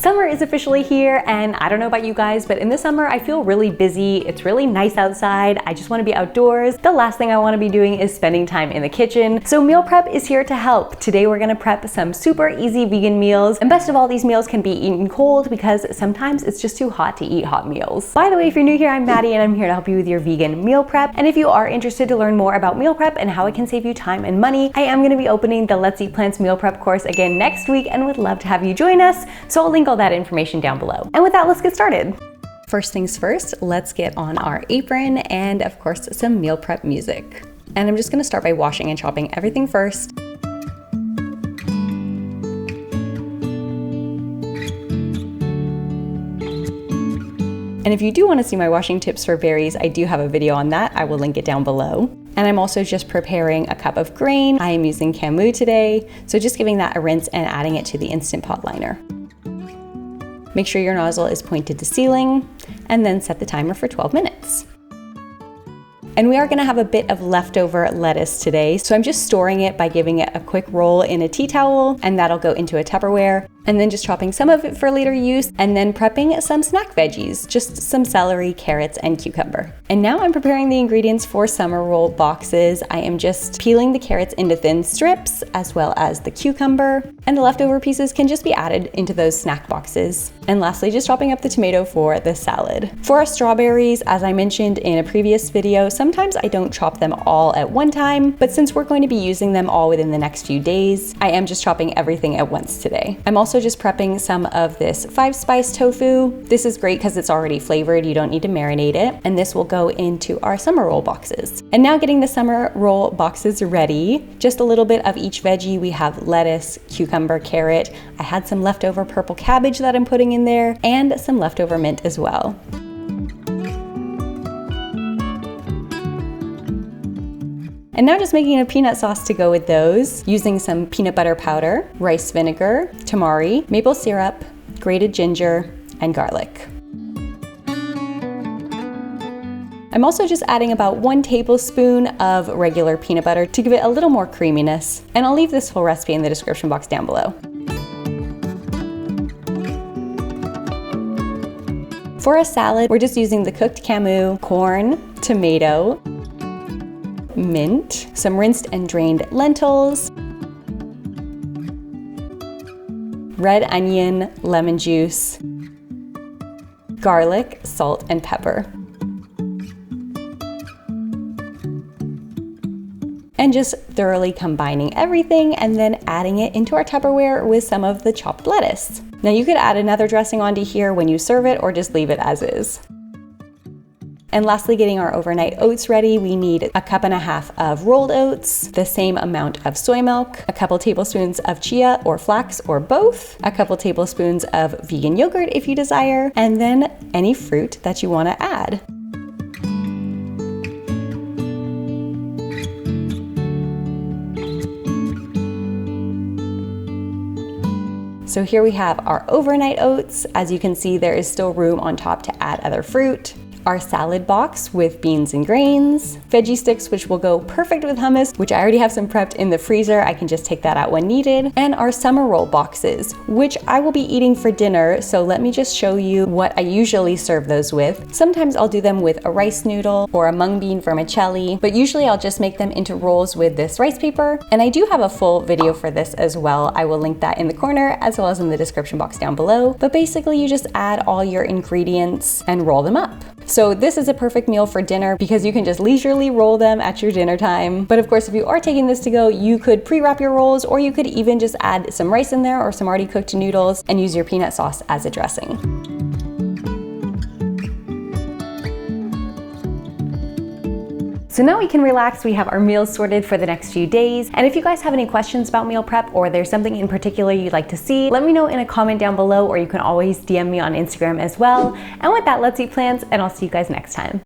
Summer is officially here, and I don't know about you guys, but in the summer I feel really busy. It's really nice outside. I just want to be outdoors. The last thing I want to be doing is spending time in the kitchen. So meal prep is here to help. Today we're gonna prep some super easy vegan meals, and best of all, these meals can be eaten cold because sometimes it's just too hot to eat hot meals. By the way, if you're new here, I'm Maddie and I'm here to help you with your vegan meal prep. And if you are interested to learn more about meal prep and how it can save you time and money, I am gonna be opening the Let's Eat Plants meal prep course again next week and would love to have you join us. So I'll link all that information down below. And with that, let's get started. First things first, let's get on our apron and of course some meal prep music. And I'm just gonna start by washing and chopping everything first. And if you do want to see my washing tips for berries, I do have a video on that. I will link it down below. And I'm also just preparing a cup of grain. I am using Camu today, so just giving that a rinse and adding it to the Instant Pot liner. Make sure your nozzle is pointed to ceiling, and then set the timer for 12 minutes. And we are gonna have a bit of leftover lettuce today, so I'm just storing it by giving it a quick roll in a tea towel, and that'll go into a Tupperware. And then just chopping some of it for later use, and then prepping some snack veggies, just some celery, carrots, and cucumber. And now I'm preparing the ingredients for summer roll boxes. I am just peeling the carrots into thin strips, as well as the cucumber, and the leftover pieces can just be added into those snack boxes. And lastly, just chopping up the tomato for the salad. For our strawberries, as I mentioned in a previous video, sometimes I don't chop them all at one time, but since we're going to be using them all within the next few days, I am just chopping everything at once today. I'm also just prepping some of this 5-spice tofu. This is great because it's already flavored. You don't need to marinate it. And this will go into our summer roll boxes. And now getting the summer roll boxes ready, just a little bit of each veggie. We have lettuce, cucumber, carrot. I had some leftover purple cabbage that I'm putting in there, and some leftover mint as well. And now just making a peanut sauce to go with those, using some peanut butter powder, rice vinegar, tamari, maple syrup, grated ginger, and garlic. I'm also just adding about 1 tablespoon of regular peanut butter to give it a little more creaminess. And I'll leave this full recipe in the description box down below. For a salad, we're just using the cooked Camu, corn, tomato, mint, some rinsed and drained lentils, red onion, lemon juice, garlic, salt, and pepper. And just thoroughly combining everything and then adding it into our Tupperware with some of the chopped lettuce. Now you could add another dressing onto here when you serve it or just leave it as is. And lastly, getting our overnight oats ready, we need 1.5 cups of rolled oats, the same amount of soy milk, a couple tablespoons of chia or flax or both, a couple tablespoons of vegan yogurt if you desire, and then any fruit that you want to add. So here we have our overnight oats. As you can see, there is still room on top to add other fruit. Our salad box with beans and grains, veggie sticks, which will go perfect with hummus, which I already have some prepped in the freezer. I can just take that out when needed. And our summer roll boxes, which I will be eating for dinner. So let me just show you what I usually serve those with. Sometimes I'll do them with a rice noodle or a mung bean vermicelli, but usually I'll just make them into rolls with this rice paper. And I do have a full video for this as well. I will link that in the corner as well as in the description box down below. But basically you just add all your ingredients and roll them up. So this is a perfect meal for dinner because you can just leisurely roll them at your dinner time. But of course, if you are taking this to go, you could pre-wrap your rolls, or you could even just add some rice in there or some already cooked noodles and use your peanut sauce as a dressing. So now we can relax. We have our meals sorted for the next few days. And if you guys have any questions about meal prep or there's something in particular you'd like to see, let me know in a comment down below, or you can always DM me on Instagram as well. And with that, let's eat plants, and I'll see you guys next time.